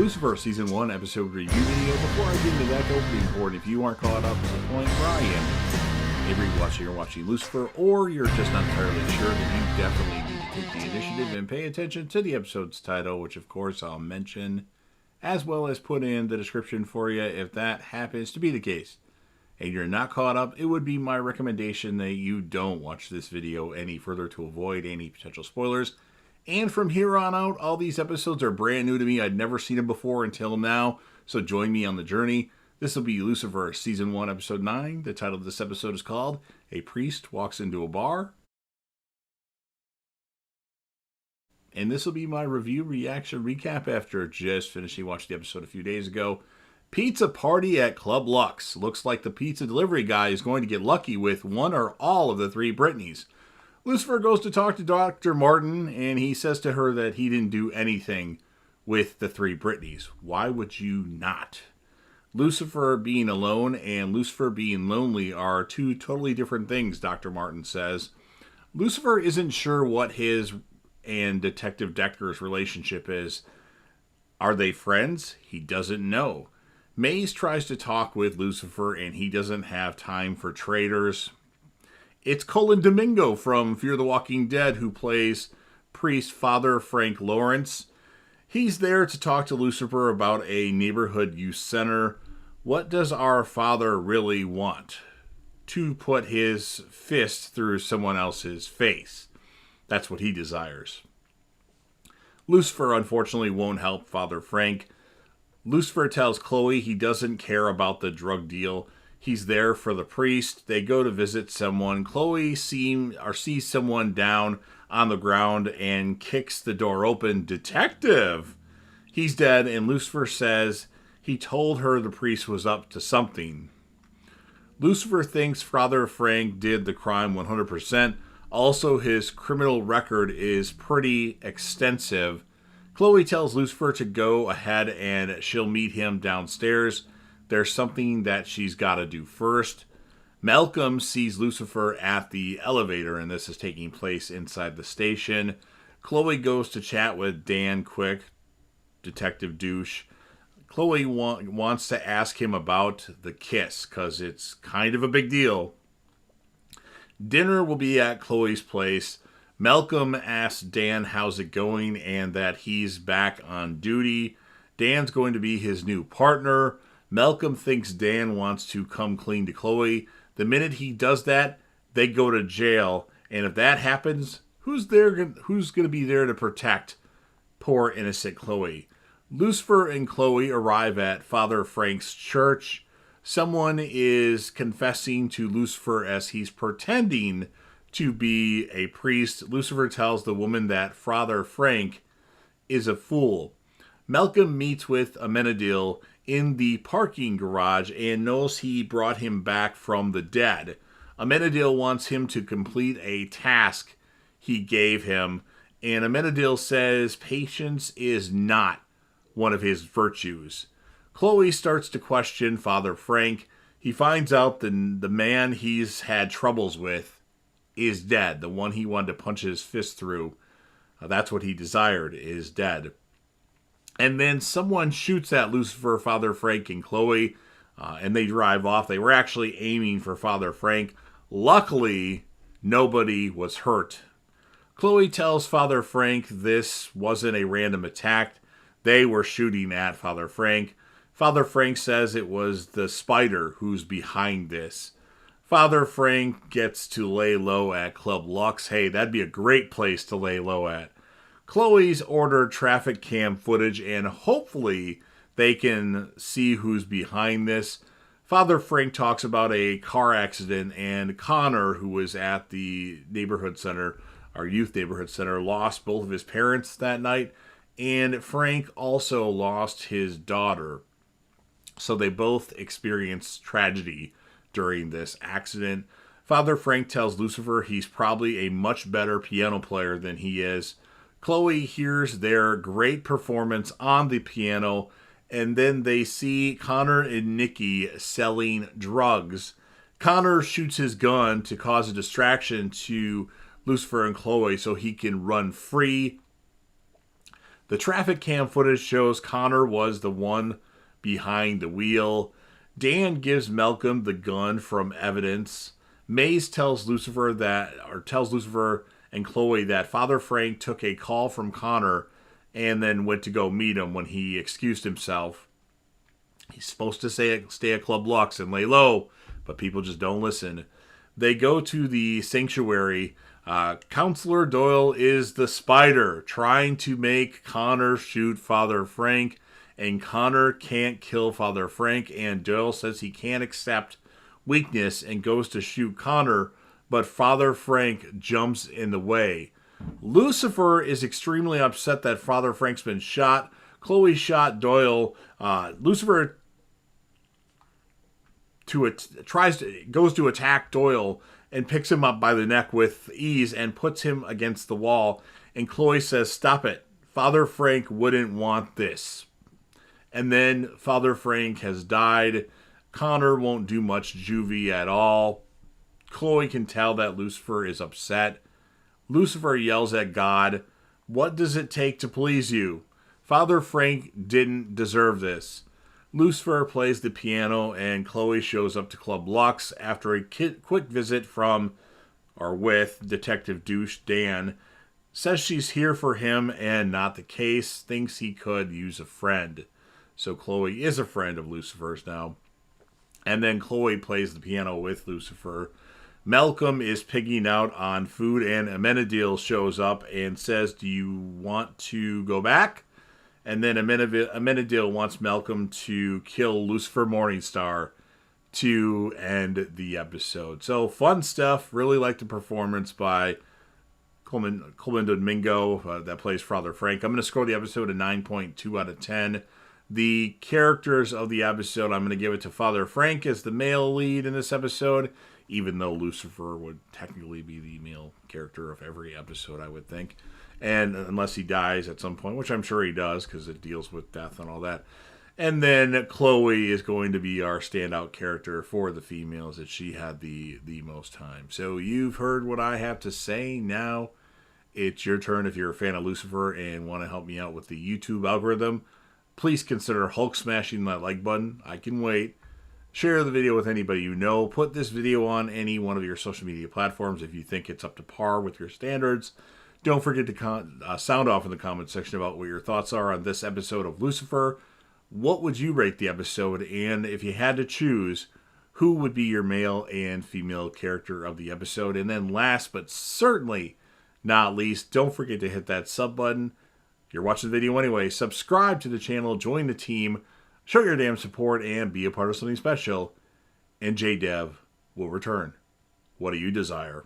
Lucifer Season 1 episode review video. Before I get into that, though, be important if you aren't caught up to the point where I am, maybe you're watching Lucifer, or you're just not entirely sure, then you definitely need to take the initiative and pay attention to the episode's title, which of course I'll mention, as well as put in the description for you if that happens to be the case. And you're not caught up, it would be my recommendation that you don't watch this video any further to avoid any potential spoilers. And from here on out, all these episodes are brand new to me. I'd never seen them before until now, so join me on the journey. This will be Lucifer Season 1, Episode 9. The title of this episode is called A Priest Walks into a Bar. And this will be my review, reaction, recap after just finishing watching the episode a few days ago. Pizza party at Club Lux. Looks like the pizza delivery guy is going to get lucky with one or all of the three Britneys. Lucifer goes to talk to Dr. Martin, and he says to her that he didn't do anything with the three Britneys. Why would you not? Lucifer being alone and Lucifer being lonely are two totally different things, Dr. Martin says. Lucifer isn't sure what his and Detective Decker's relationship is. Are they friends? He doesn't know. Maze tries to talk with Lucifer, and he doesn't have time for traitors. It's Colin Domingo from Fear the Walking Dead who plays priest Father Frank Lawrence. He's there to talk to Lucifer about a neighborhood youth center. What does our father really want? To put his fist through someone else's face. That's what he desires. Lucifer unfortunately won't help Father Frank. Lucifer tells Chloe he doesn't care about the drug deal. He's there for the priest. They go to visit someone. Chloe sees someone down on the ground and kicks the door open. Detective! He's dead, and Lucifer says he told her the priest was up to something. Lucifer thinks Father Frank did the crime 100%. Also, his criminal record is pretty extensive. Chloe tells Lucifer to go ahead and she'll meet him downstairs. There's something that she's got to do first. Malcolm sees Lucifer at the elevator, and this is taking place inside the station. Chloe goes to chat with Dan Quick, Detective Douche. Chloe wants to ask him about the kiss, because it's kind of a big deal. Dinner will be at Chloe's place. Malcolm asks Dan how's it going, and that he's back on duty. Dan's going to be his new partner. Malcolm thinks Dan wants to come clean to Chloe. The minute he does that, they go to jail. And if that happens, who's going to be there to protect poor innocent Chloe? Lucifer and Chloe arrive at Father Frank's church. Someone is confessing to Lucifer as he's pretending to be a priest. Lucifer tells the woman that Father Frank is a fool. Malcolm meets with Amenadiel in the parking garage and knows he brought him back from the dead. Amenadiel wants him to complete a task he gave him, and Amenadiel says patience is not one of his virtues. Chloe starts to question Father Frank. He finds out the man he's had troubles with is dead. The one he wanted to punch his fist through, that's what he desired, is dead. And then someone shoots at Lucifer, Father Frank, and Chloe, and they drive off. They were actually aiming for Father Frank. Luckily, nobody was hurt. Chloe tells Father Frank this wasn't a random attack. They were shooting at Father Frank. Father Frank says it was the spider who's behind this. Father Frank gets to lay low at Club Lux. Hey, that'd be a great place to lay low at. Chloe's ordered traffic cam footage, and hopefully they can see who's behind this. Father Frank talks about a car accident, and Connor, who was at the neighborhood center, our youth neighborhood center, lost both of his parents that night, and Frank also lost his daughter. So they both experienced tragedy during this accident. Father Frank tells Lucifer he's probably a much better piano player than he is. Chloe hears their great performance on the piano, and then they see Connor and Nikki selling drugs. Connor shoots his gun to cause a distraction to Lucifer and Chloe so he can run free. The traffic cam footage shows Connor was the one behind the wheel. Dan gives Malcolm the gun from evidence. Maze tells Lucifer and Chloe that Father Frank took a call from Connor and then went to go meet him when he excused himself. He's supposed to stay at Club Lux and lay low, but people just don't listen. They go to the sanctuary. Counselor Doyle is the spider, trying to make Connor shoot Father Frank, and Connor can't kill Father Frank, and Doyle says he can't accept weakness and goes to shoot Connor, but Father Frank jumps in the way. Lucifer is extremely upset that Father Frank's been shot. Chloe shot Doyle. Lucifer goes to attack Doyle and picks him up by the neck with ease and puts him against the wall. And Chloe says, "Stop it. Father Frank wouldn't want this." And then Father Frank has died. Connor won't do much juvie at all. Chloe can tell that Lucifer is upset. Lucifer yells at God, "What does it take to please you? Father Frank didn't deserve this." Lucifer plays the piano, and Chloe shows up to Club Lux after a quick visit with Detective Douche Dan. Says she's here for him and not the case, thinks he could use a friend. So Chloe is a friend of Lucifer's now. And then Chloe plays the piano with Lucifer. Malcolm is pigging out on food, and Amenadiel shows up and says, "Do you want to go back?" And then Amenadiel wants Malcolm to kill Lucifer Morningstar to end the episode. So fun stuff. Really like the performance by Coleman Domingo that plays Father Frank. I'm going to score the episode a 9.2 out of 10. The characters of the episode, I'm going to give it to Father Frank as the male lead in this episode, even though Lucifer would technically be the male character of every episode, I would think. And unless he dies at some point, which I'm sure he does because it deals with death and all that. And then Chloe is going to be our standout character for the females, that she had the most time. So you've heard what I have to say. Now it's your turn. If you're a fan of Lucifer and want to help me out with the YouTube algorithm, please consider Hulk smashing that like button. I can wait. Share the video with anybody you know. Put this video on any one of your social media platforms if you think it's up to par with your standards. Don't forget to sound off in the comments section about what your thoughts are on this episode of Lucifer. What would you rate the episode? And if you had to choose, who would be your male and female character of the episode? And then last but certainly not least, don't forget to hit that sub button. If you're watching the video anyway, subscribe to the channel, join the team, show your damn support, and be a part of something special. And JDev will return. What do you desire?